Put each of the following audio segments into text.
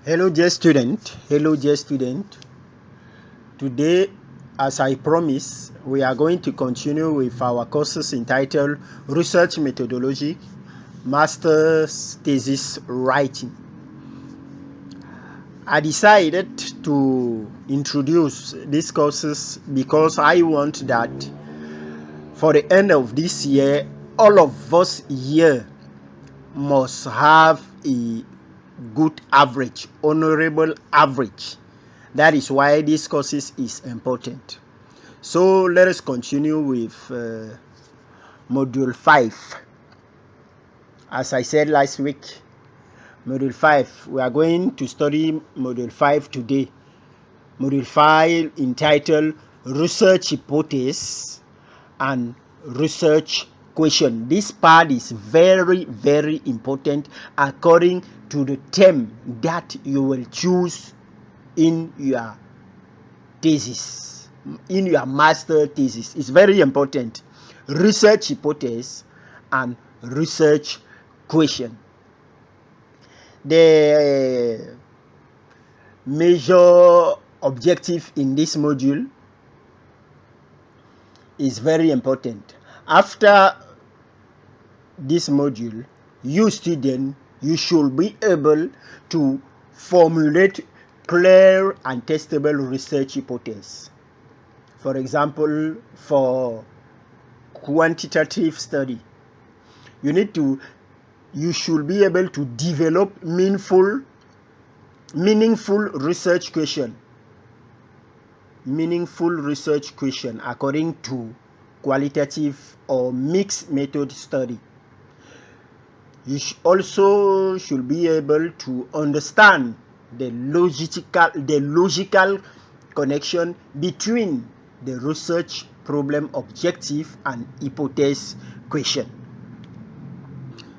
Hello dear student. Today, as I promised, we are going to continue with our courses entitled Research Methodology, Master's Thesis Writing. I decided to introduce these courses because I want that for the end of this year, all of us here must have a good average, honorable average. That is why this courses is important. So let us continue with module 5. As I said last week, module 5, we are going to study module 5 today. Module 5 entitled Research Hypothesis and Research Question. This part is very, very important according to the term that you will choose in your thesis, in your master thesis. It's very important. Research hypothesis and research question. The major objective in this module is very important. After this module, you student, you should be able to formulate clear and testable research hypotheses. For example, for quantitative study, you should be able to develop meaningful research question. Meaningful research question according to qualitative or mixed method study. You also should be able to understand the logical connection between the research problem objective and hypothesis question.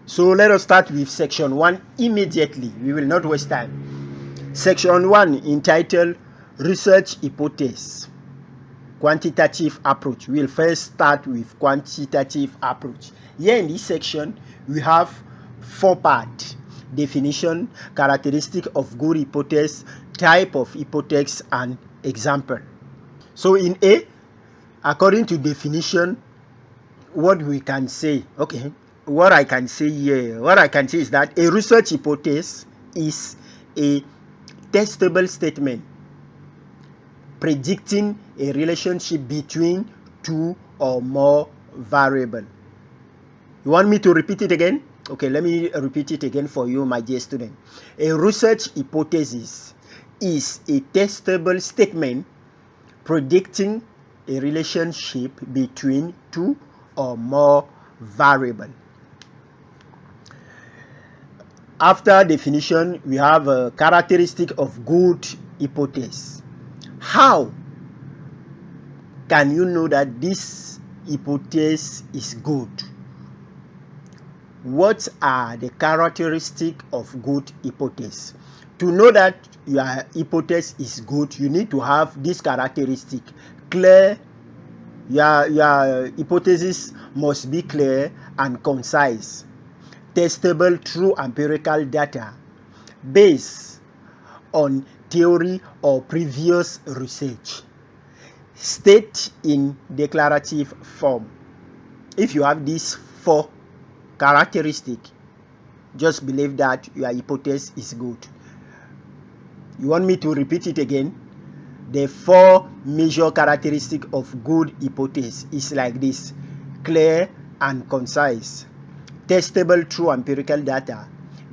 So let us start with section 1 immediately. We will not waste time. Section 1 entitled Research Hypothesis, Quantitative Approach. We will first start with quantitative approach. Here in this section, we have 4 parts: definition, characteristic of good hypothesis, type of hypothesis, and example. So in A, according to definition, what we can say, what I can say is that a research hypothesis is a testable statement predicting a relationship between two or more variables. You want me to repeat it again? Okay, let me repeat it again for you, my dear student. A research hypothesis is a testable statement predicting a relationship between two or more variables. After definition, we have a characteristic of good hypothesis. How can you know that this hypothesis is good? What are the characteristics of good hypothesis? To know that your hypothesis is good, you need to have this characteristic clear. Your hypothesis must be clear and concise, testable through empirical data based on theory or previous research, state in declarative form. If you have these 4 characteristics, just believe that your hypothesis is good. You want me to repeat it again? The 4 major characteristics of good hypothesis is like this: clear and concise, testable through empirical data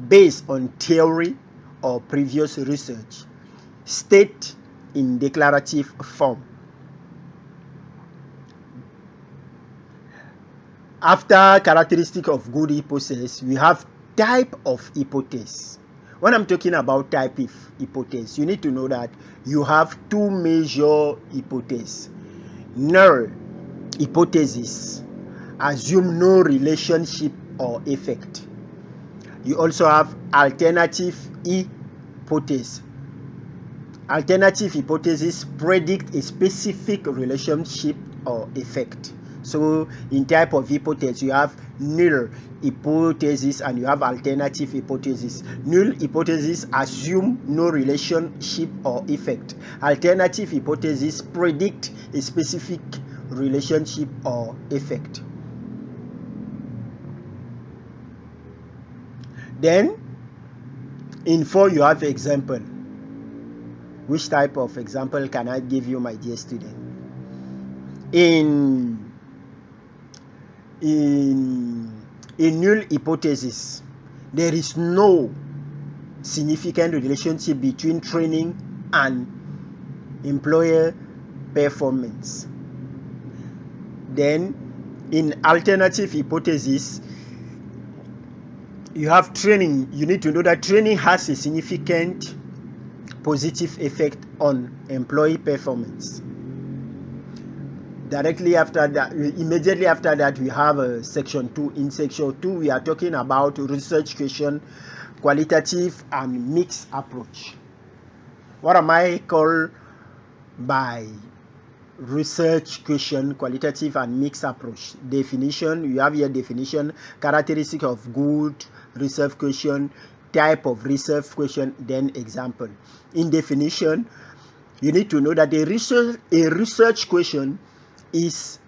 based on theory or previous research, state in declarative form. After characteristic of good hypothesis, we have type of hypothesis. When I'm talking about type of hypothesis, you need to know that you have 2 major hypotheses. Null hypothesis, assume no relationship or effect. You also have alternative hypothesis. Alternative hypothesis predict a specific relationship or effect. So in type of hypothesis, you have null hypothesis and you have alternative hypothesis. Null hypothesis assume no relationship or effect. Alternative hypothesis predict a specific relationship or effect. Then in 4 you have example. Which type of example can I give you, my dear student? In null hypothesis, there is no significant relationship between training and employer performance. Then in alternative hypothesis, you have training. You need to know that training has a significant positive effect on employee performance. Directly after that, immediately after that, we have section 2. In section 2, we are talking about research question, qualitative and mixed approach. What am I called by research question, qualitative and mixed approach? Definition, you have here definition, characteristic of good research question, type of research question, then example. In definition, you need to know that a research question is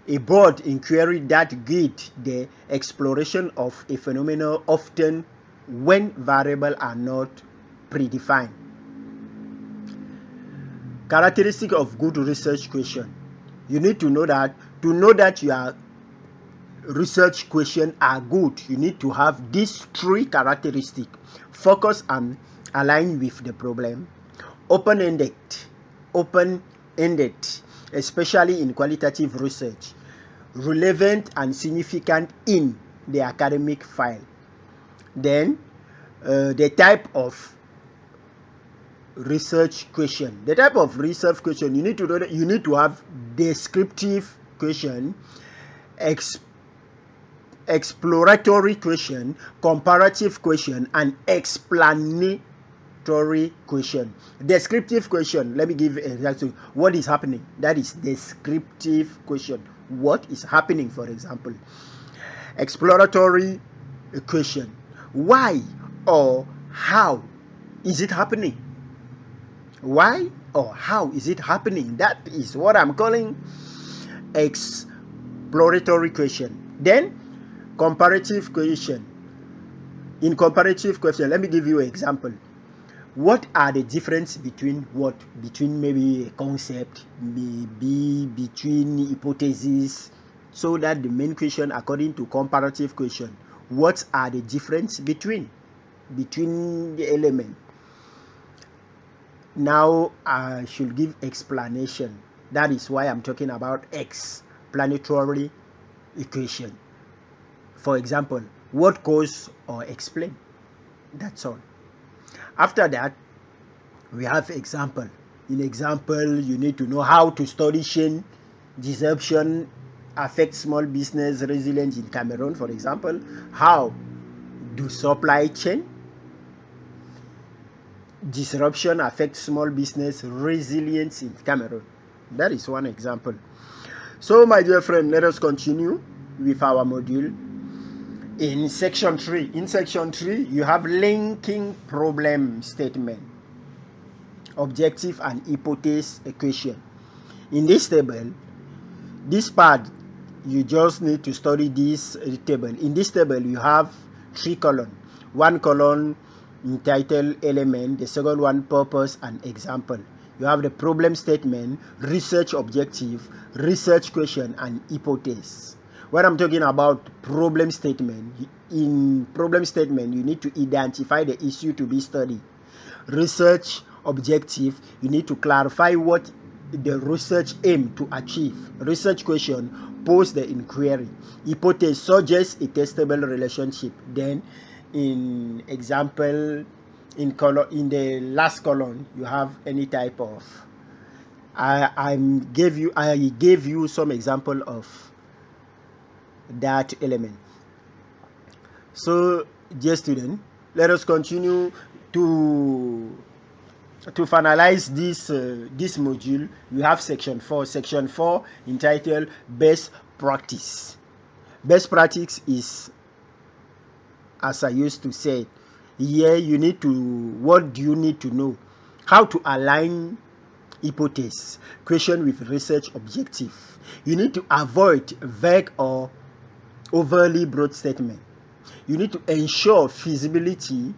a broad inquiry that guides the exploration of a phenomenon, often when variables are not predefined. Characteristic of good research question. You need to know that your research questions are good, you need to have these 3 characteristics: focus and align with the problem, open-ended, especially in qualitative research, relevant and significant in the academic file. Then the type of research question. The type of research question, you need to know that you need to have descriptive question, exploratory question, comparative question, and explanatory question. Descriptive question, let me give an example. What is happening? That is descriptive question. What is happening, for example. Exploratory question. Why or how is it happening? Why or how is it happening? That is what I'm calling exploratory question. Then comparative question. In comparative question, let me give you an example. What are the difference between maybe a concept, maybe between hypotheses, so that the main question according to comparative question, what are the difference between the element? Now I should give explanation. That is why I'm talking about explanatory equation. For example, what cause or explain. That's all. After that, we have example. In example, you need to know how to study chain disruption affects small business resilience in Cameroon, for example. How do supply chain disruption affect small business resilience in Cameroon? That is one example. So my dear friend, let us continue with our module. In section 3, you have linking problem statement, objective and hypothesis equation. In this table, this part, you just need to study this table. In this table, you have 3 columns. One column entitled element, the second one purpose and example. You have the problem statement, research objective, research question, and hypothesis. When I'm talking about problem statement, in problem statement, you need to identify the issue to be studied. Research objective, you need to clarify what the research aim to achieve. Research question, pose the inquiry. Hypothesis, suggest a testable relationship. Then in example, in the last column, you have any type of I gave you some example of that element. So dear student, let us continue to finalize this module. We have section 4 entitled best practice. Best practice is, as I used to say, here you need to, what do you need to know? How to align hypothesis question with research objective. You need to avoid vague or overly broad statement. You need to ensure feasibility.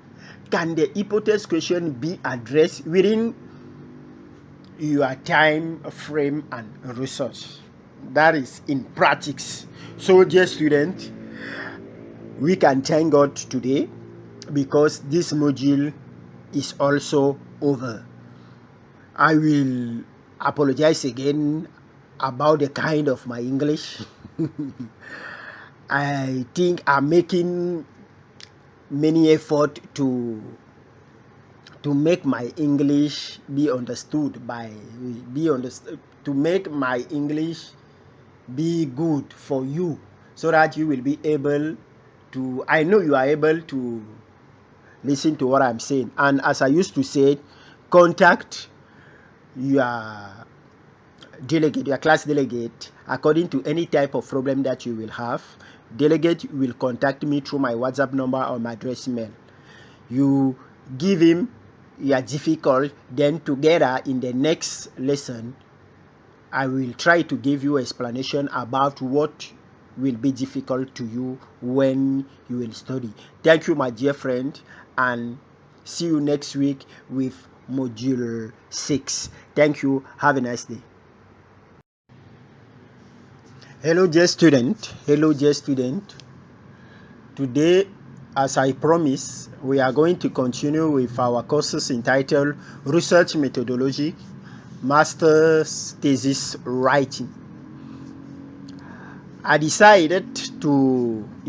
Can the hypothesis question be addressed within your time frame and resource? That is in practice. So dear student, we can thank God today because this module is also over. I will apologize again about the kind of my English. I think I'm making many effort to make my English be understood to make my English be good for you, so that you will be able to, I know you are able to listen to what I'm saying. And as I used to say, contact your delegate, your class delegate, according to any type of problem that you will have. Delegate will contact me through my WhatsApp number or my address email. You give him your difficult, then together in the next lesson I will try to give you explanation about what will be difficult to you when you will study. Thank you, my dear friend, and see you next week with module 6. Thank you. Have a nice day. Hello dear student. Today, as I promised, we are going to continue with our courses entitled Research Methodology, Master's Thesis Writing. I decided to